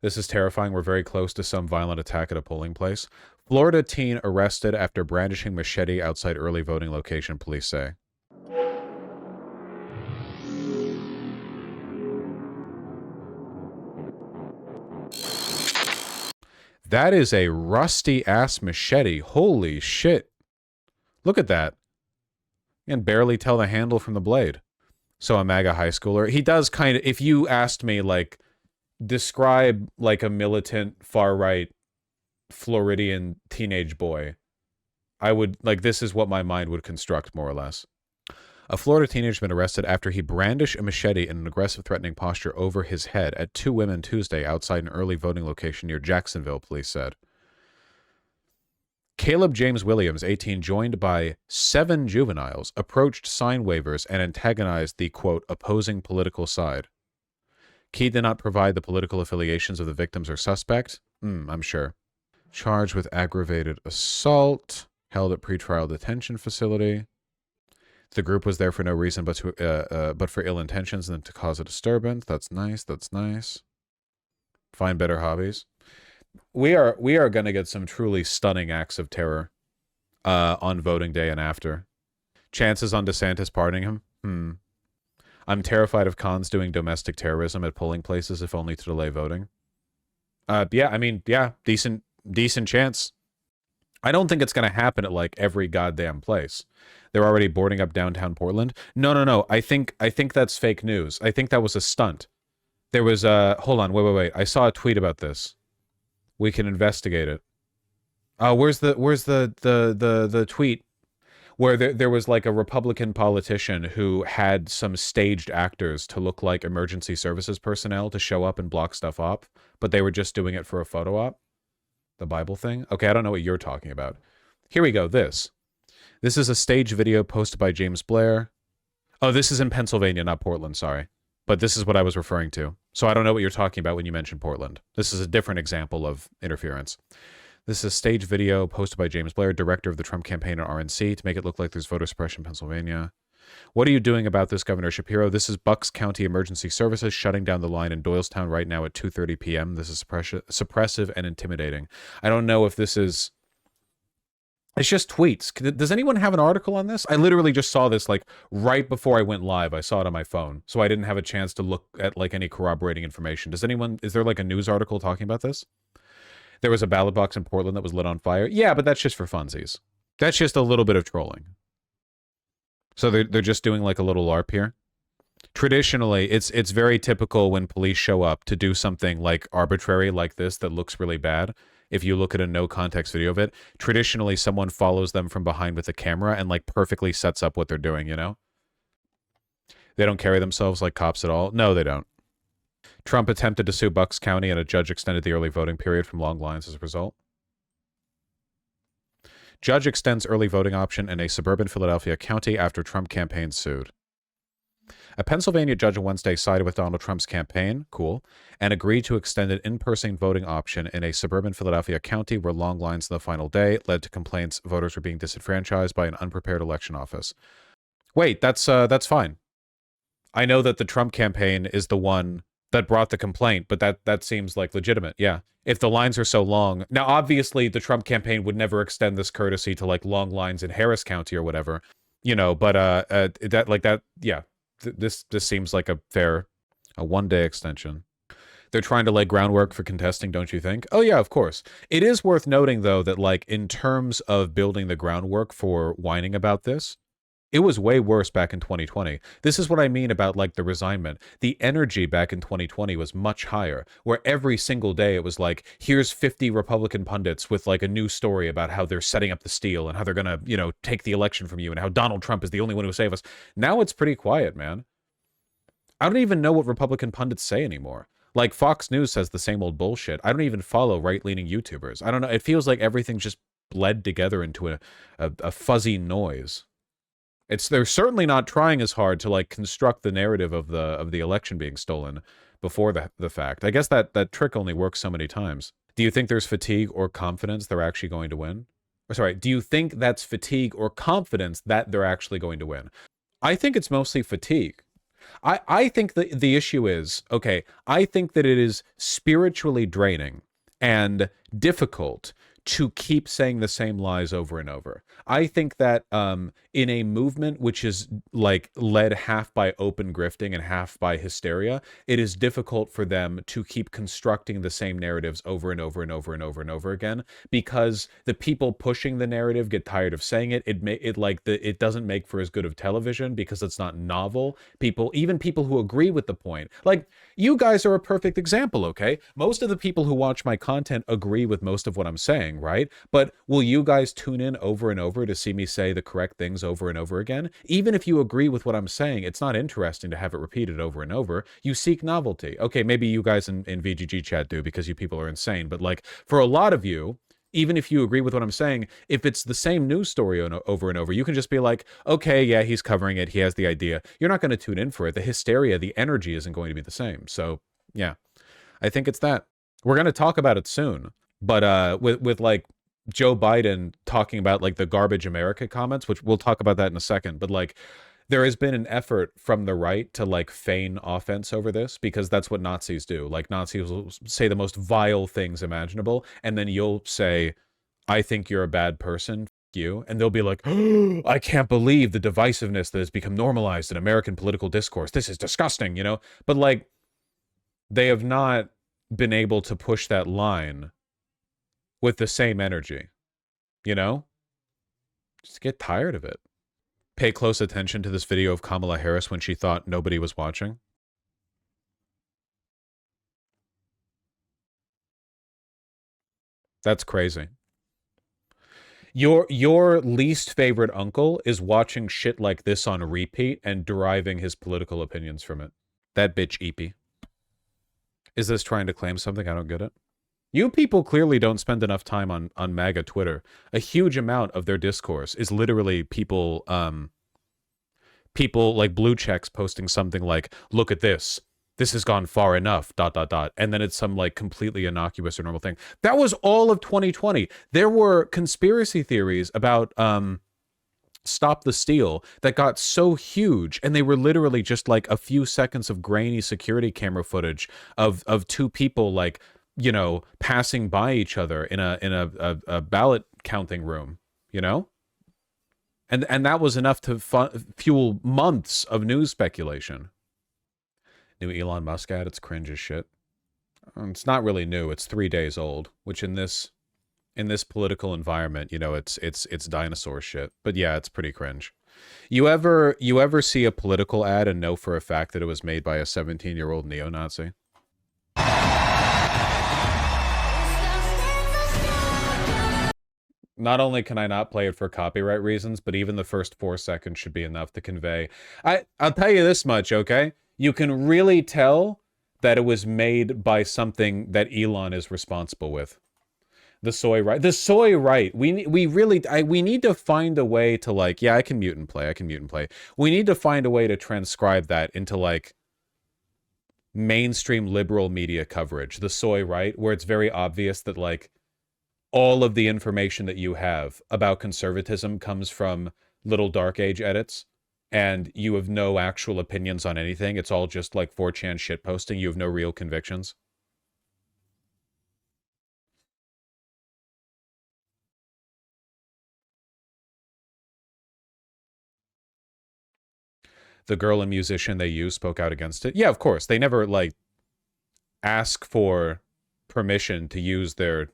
This is terrifying. We're very close to some violent attack at a polling place. Florida teen arrested after brandishing machete outside early voting location, police say. That is a rusty-ass machete. Holy shit. Look at that. You can barely tell the handle from the blade. So a MAGA high schooler. He does kind of, if you asked me, like, describe, like, a militant, far-right, Floridian teenage boy, I would, like, this is what my mind would construct, more or less. A Florida teenager has been arrested after he brandished a machete in an aggressive, threatening posture over his head at two women Tuesday outside an early voting location near Jacksonville, police said. Caleb James Williams, 18, joined by 7 juveniles, approached sign waivers and antagonized the, quote, opposing political side. Key did not provide the political affiliations of the victims or suspect. I'm sure. Charged with aggravated assault, held at pretrial detention facility. The group was there for no reason but for ill intentions and to cause a disturbance. That's nice. That's nice. Find better hobbies. We are going to get some truly stunning acts of terror on voting day and after. Chances on DeSantis pardoning him? I'm terrified of cons doing domestic terrorism at polling places, if only to delay voting. Yeah, I mean, yeah, decent chance. I don't think it's going to happen at, like, every goddamn place. They're already boarding up downtown Portland. No. I think that's fake news. I think that was a stunt. There was hold on, wait. I saw a tweet about this. We can investigate it. Where's the tweet where there was, like, a Republican politician who had some staged actors to look like emergency services personnel to show up and block stuff up, but they were just doing it for a photo op? The Bible thing? Okay, I don't know what you're talking about. Here we go, this. This is a stage video posted by James Blair. Oh, this is in Pennsylvania, not Portland, sorry. But this is what I was referring to. So I don't know what you're talking about when you mention Portland. This is a different example of interference. This is a stage video posted by James Blair, director of the Trump campaign at RNC, to make it look like there's voter suppression in Pennsylvania. What are you doing about this, Governor Shapiro? This is Bucks County Emergency Services shutting down the line in Doylestown right now at 2:30 p.m. This is suppressive and intimidating. I don't know if this is... It's just tweets. Does anyone have an article on this? I literally just saw this, like, right before I went live. I saw it on my phone, so I didn't have a chance to look at, like, any corroborating information. Is there, like, a news article talking about this? There was a ballot box in Portland that was lit on fire. Yeah, but that's just for funsies. That's just a little bit of trolling. So they're just doing, like, a little LARP here. Traditionally, it's very typical when police show up to do something, like, arbitrary like this that looks really bad. If you look at a no context video of it, traditionally someone follows them from behind with a camera and, like, perfectly sets up what they're doing, you know? They don't carry themselves like cops at all. No, they don't. Trump attempted to sue Bucks County and a judge extended the early voting period from long lines as a result. Judge extends early voting option in a suburban Philadelphia county after Trump campaign sued. A Pennsylvania judge on Wednesday sided with Donald Trump's campaign, cool, and agreed to extend an in-person voting option in a suburban Philadelphia county where long lines in the final day led to complaints voters were being disenfranchised by an unprepared election office. Wait, that's fine. I know that the Trump campaign is the one that brought the complaint, but that seems like legitimate, yeah. If the lines are so long... Now, obviously, the Trump campaign would never extend this courtesy to, like, long lines in Harris County or whatever, you know, but yeah. This seems like a one-day extension. They're trying to lay groundwork for contesting, don't you think? Oh, yeah, of course. It is worth noting, though, that, like, in terms of building the groundwork for whining about this, it was way worse back in 2020. This is what I mean about, like, the resignment. The energy back in 2020 was much higher, where every single day it was like, here's 50 Republican pundits with, like, a new story about how they're setting up the steal and how they're gonna, you know, take the election from you and how Donald Trump is the only one who will save us. Now it's pretty quiet, man. I don't even know what Republican pundits say anymore. Like, Fox News says the same old bullshit. I don't even follow right-leaning YouTubers. I don't know. It feels like everything's just bled together into a fuzzy noise. They're certainly not trying as hard to, like, construct the narrative of the election being stolen before the fact. I guess that trick only works so many times. Do you think there's fatigue or confidence they're actually going to win? Or sorry, do you think that's fatigue or confidence that they're actually going to win? I think it's mostly fatigue. I think that the issue is, okay, I think that it is spiritually draining and difficult to keep saying the same lies over and over. I think that in a movement which is like led half by open grifting and half by hysteria, it is difficult for them to keep constructing the same narratives over and over and over and over and over again, because the people pushing the narrative get tired of saying it. It doesn't make for as good of television because it's not novel. Even people who agree with the point, like you guys are a perfect example, okay? Most of the people who watch my content agree with most of what I'm saying, right? But will you guys tune in over and over to see me say the correct things over and over again? Even if you agree with what I'm saying, it's not interesting to have it repeated over and over. You seek novelty. Okay, maybe you guys in VGG chat do because you people are insane, but like for a lot of you, even if you agree with what I'm saying, if it's the same news story over and over, you can just be like, okay, yeah, he's covering it. He has the idea. You're not going to tune in for it. The hysteria, the energy isn't going to be the same. So yeah, I think it's that. We're going to talk about it soon, but with like Joe Biden talking about like the garbage America comments, which we'll talk about that in a second, but like there has been an effort from the right to like feign offense over this, because that's what Nazis do. Like Nazis will say the most vile things imaginable, and then you'll say, I think you're a bad person, f you, and they'll be like, oh, I can't believe the divisiveness that has become normalized in American political discourse. This is disgusting, you know? But like, they have not been able to push that line with the same energy, you know? Just get tired of it. Pay close attention to this video of Kamala Harris when she thought nobody was watching. That's crazy. Your least favorite uncle is watching shit like this on repeat and deriving his political opinions from it. That bitch Eepy. Is this trying to claim something? I don't get it. You people clearly don't spend enough time on MAGA Twitter. A huge amount of their discourse is literally people like blue checks posting something like, look at this. This has gone far enough, ... And then it's some like completely innocuous or normal thing. That was all of 2020. There were conspiracy theories about Stop the Steal that got so huge, and they were literally just like a few seconds of grainy security camera footage of two people like, you know, passing by each other in a ballot counting room, you know? And that was enough to fuel months of news speculation. New Elon Musk ad, it's cringe as shit. It's not really new. It's 3 days old, which in this political environment, you know, it's dinosaur shit. But yeah, it's pretty cringe. You ever see a political ad and know for a fact that it was made by a 17-year-old neo-Nazi? Not only can I not play it for copyright reasons, but even the first 4 seconds should be enough to convey. I'll tell you this much, okay? You can really tell that it was made by something that Elon is responsible with. The soy right. The soy right. We need to find a way to like, yeah, I can mute and play. I can mute and play. We need to find a way to transcribe that into like mainstream liberal media coverage. The soy right, where it's very obvious that like all of the information that you have about conservatism comes from little dark age edits, and you have no actual opinions on anything. It's all just like 4chan shit posting. You have no real convictions. The girl and musician they used spoke out against it. Yeah, of course. They never like ask for permission to use their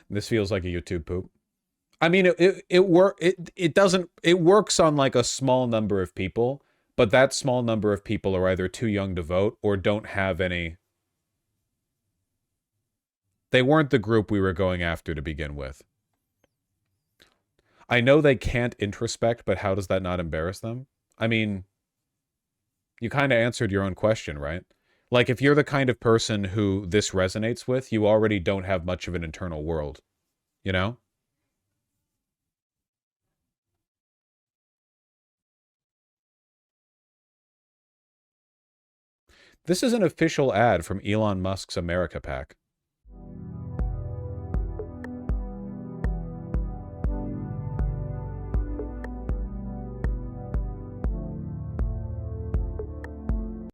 This feels like a YouTube poop. I mean, it works on like a small number of people, but that small number of people are either too young to vote or don't have any. They weren't the group we were going after to begin with. I know they can't introspect, but how does that not embarrass them? I mean, you kind of answered your own question, right? Like, if you're the kind of person who this resonates with, you already don't have much of an internal world, you know? This is an official ad from Elon Musk's America Pack.